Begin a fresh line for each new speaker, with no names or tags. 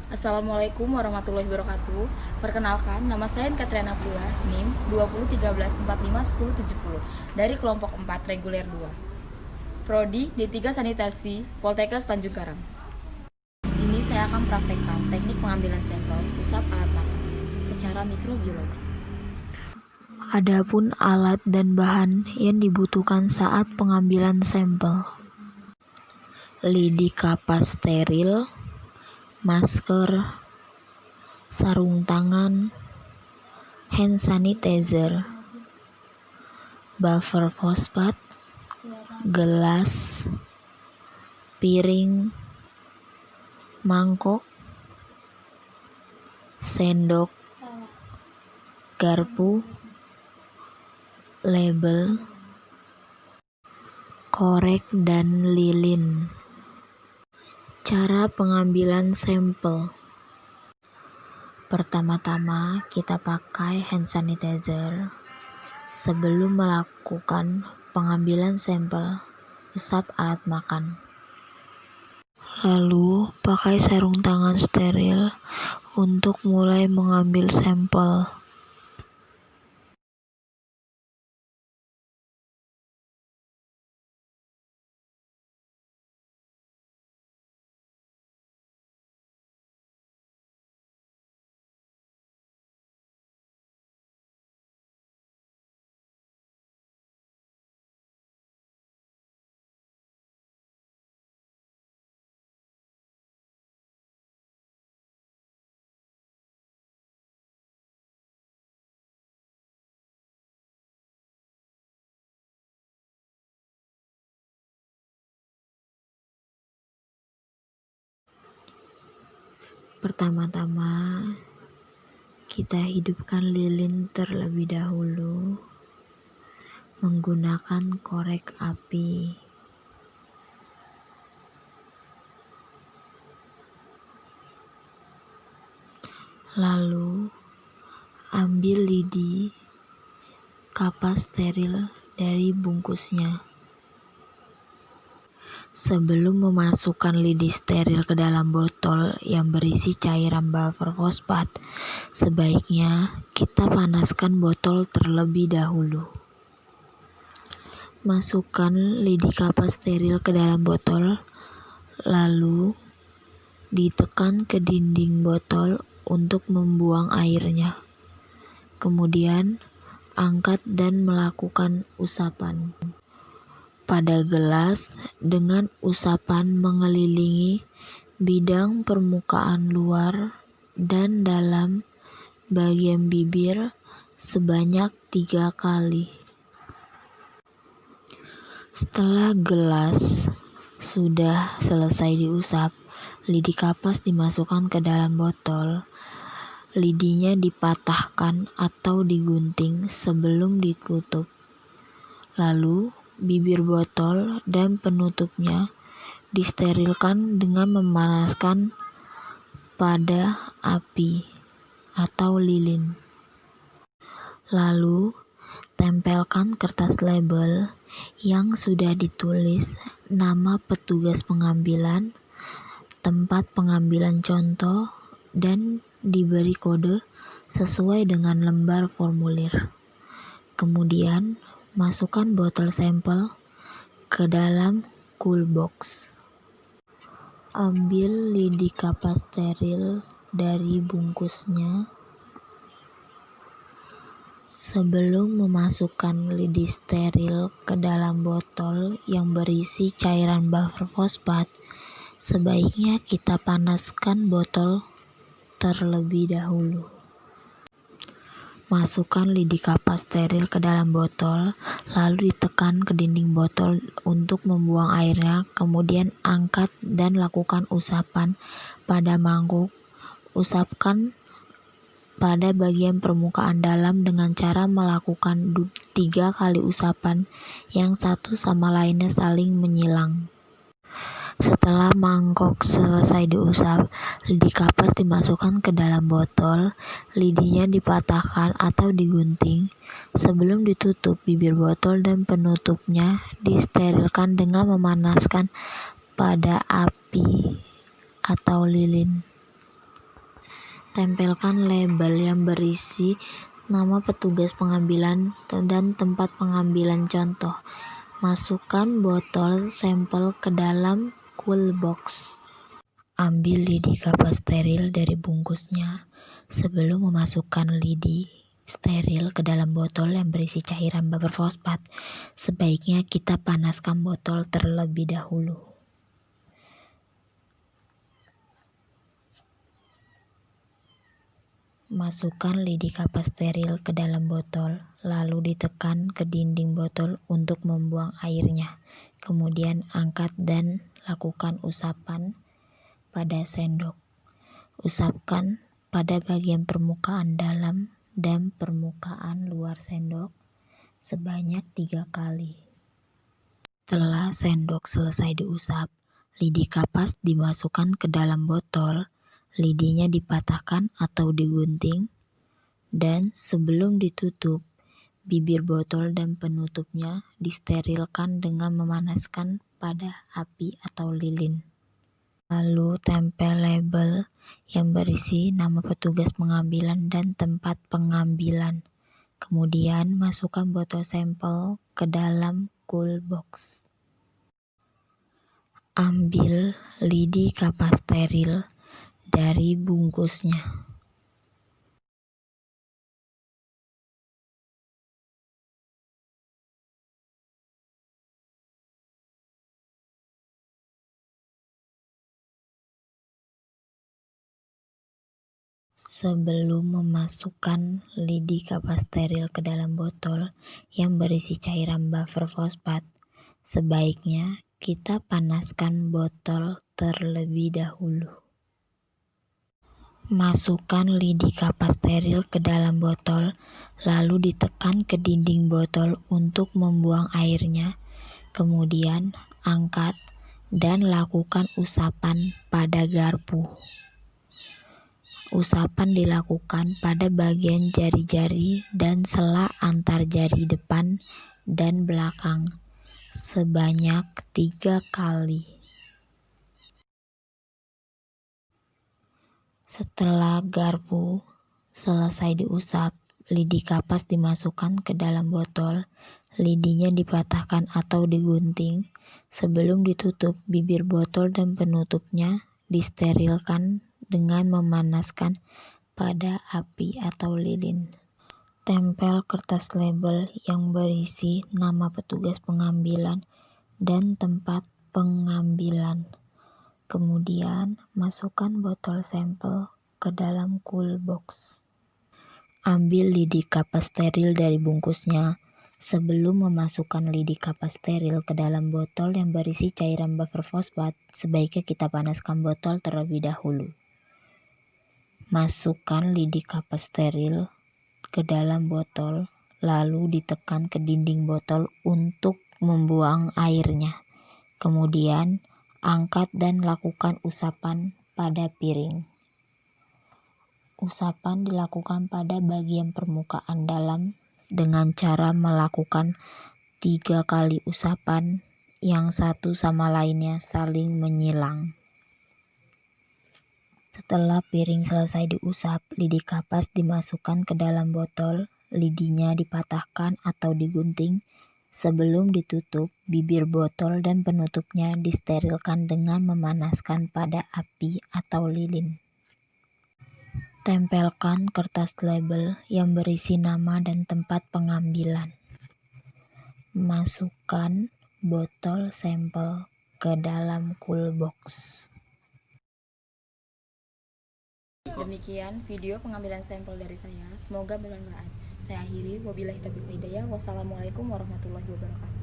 Assalamualaikum warahmatullahi wabarakatuh. Perkenalkan, nama saya Katriana Pula, NIM 2013451070 dari kelompok 4 reguler 2. Prodi D3 Sanitasi Poltekkes Tanjung Karang. Di sini saya akan praktekkan teknik pengambilan sampel usap alat makan secara mikrobiologi.
Adapun alat dan bahan yang dibutuhkan saat pengambilan sampel: lidi kapas steril, masker, sarung tangan, hand sanitizer, buffer fosfat, gelas, piring, mangkok, sendok, garpu, label, korek, dan lilin. Cara pengambilan sampel: pertama-tama kita pakai hand sanitizer sebelum melakukan pengambilan sampel usap alat makan. Lalu pakai sarung tangan steril untuk mulai mengambil sampel. Pertama-tama kita hidupkan lilin terlebih dahulu menggunakan korek api. Lalu ambil lidi kapas steril dari bungkusnya. Sebelum memasukkan lidi steril ke dalam botol yang berisi cairan buffer fosfat, sebaiknya kita panaskan botol terlebih dahulu. Masukkan lidi kapas steril ke dalam botol, lalu ditekan ke dinding botol untuk membuang airnya. Kemudian angkat dan melakukan usapan pada gelas dengan usapan mengelilingi bidang permukaan luar dan dalam bagian bibir sebanyak 3 kali. Setelah gelas sudah selesai diusap, lidi kapas dimasukkan ke dalam botol. Lidinya dipatahkan atau digunting sebelum ditutup. Lalu bibir botol dan penutupnya disterilkan dengan memanaskan pada api atau lilin. Lalu tempelkan kertas label yang sudah ditulis nama petugas pengambilan, tempat pengambilan contoh, dan diberi kode sesuai dengan lembar formulir. Kemudian masukkan botol sampel ke dalam cool box. Ambil lidi kapas steril dari bungkusnya. Sebelum memasukkan lidi steril ke dalam botol yang berisi cairan buffer fosfat, sebaiknya kita panaskan botol terlebih dahulu. Masukkan lidi kapas steril ke dalam botol, lalu ditekan ke dinding botol untuk membuang airnya, kemudian angkat dan lakukan usapan pada mangkuk. Usapkan pada bagian permukaan dalam dengan cara melakukan 3 kali usapan yang satu sama lainnya saling menyilang. Setelah mangkok selesai diusap, lidi kapas dimasukkan ke dalam botol, lidinya dipatahkan atau digunting. Sebelum ditutup, bibir botol dan penutupnya disterilkan dengan memanaskan pada api atau lilin. Tempelkan label yang berisi nama petugas pengambilan dan tempat pengambilan contoh. Masukkan botol sampel ke dalam cool box. Ambil lidi kapas steril dari bungkusnya. Sebelum memasukkan lidi steril ke dalam botol yang berisi cairan buffer fosfat, sebaiknya kita panaskan botol terlebih dahulu. Masukkan lidi kapas steril ke dalam botol, lalu ditekan ke dinding botol untuk membuang airnya. Kemudian angkat dan lakukan usapan pada sendok. Usapkan pada bagian permukaan dalam dan permukaan luar sendok sebanyak 3 kali. Setelah sendok selesai diusap, lidi kapas dimasukkan ke dalam botol, lidinya dipatahkan atau digunting, dan sebelum ditutup, bibir botol dan penutupnya disterilkan dengan memanaskan pada api atau lilin. Lalu tempel label yang berisi nama petugas pengambilan dan tempat pengambilan. Kemudian masukkan botol sampel ke dalam cool box. Ambil lidi kapas steril dari bungkusnya. Sebelum memasukkan lidi kapas steril ke dalam botol yang berisi cairan buffer fosfat, sebaiknya kita panaskan botol terlebih dahulu. Masukkan lidi kapas steril ke dalam botol, lalu ditekan ke dinding botol untuk membuang airnya. Kemudian angkat dan lakukan usapan pada garpu. Usapan dilakukan pada bagian jari-jari dan sela antar jari depan dan belakang sebanyak 3 kali. Setelah garpu selesai diusap, lidi kapas dimasukkan ke dalam botol, lidinya dipatahkan atau digunting. Sebelum ditutup, bibir botol dan penutupnya disterilkan dengan memanaskan pada api atau lilin. Tempel kertas label yang berisi nama petugas pengambilan dan tempat pengambilan. Kemudian masukkan botol sampel ke dalam cool box. Ambil lidi kapas steril dari bungkusnya. Sebelum memasukkan lidi kapas steril ke dalam botol yang berisi cairan buffer fosfat, sebaiknya kita panaskan botol terlebih dahulu. Masukkan lidi kapas steril ke dalam botol, lalu ditekan ke dinding botol untuk membuang airnya. Kemudian angkat dan lakukan usapan pada piring. Usapan dilakukan pada bagian permukaan dalam dengan cara melakukan 3 kali usapan yang satu sama lainnya saling menyilang. Setelah piring selesai diusap, lidi kapas dimasukkan ke dalam botol, lidinya dipatahkan atau digunting. Sebelum ditutup, bibir botol dan penutupnya disterilkan dengan memanaskan pada api atau lilin. Tempelkan kertas label yang berisi nama dan tempat pengambilan. Masukkan botol sampel ke dalam cool box.
Demikian video pengambilan sampel dari saya. Semoga bermanfaat. Saya akhiri. Wabillahi taufiq wal hidayah. Wassalamualaikum warahmatullahi wabarakatuh.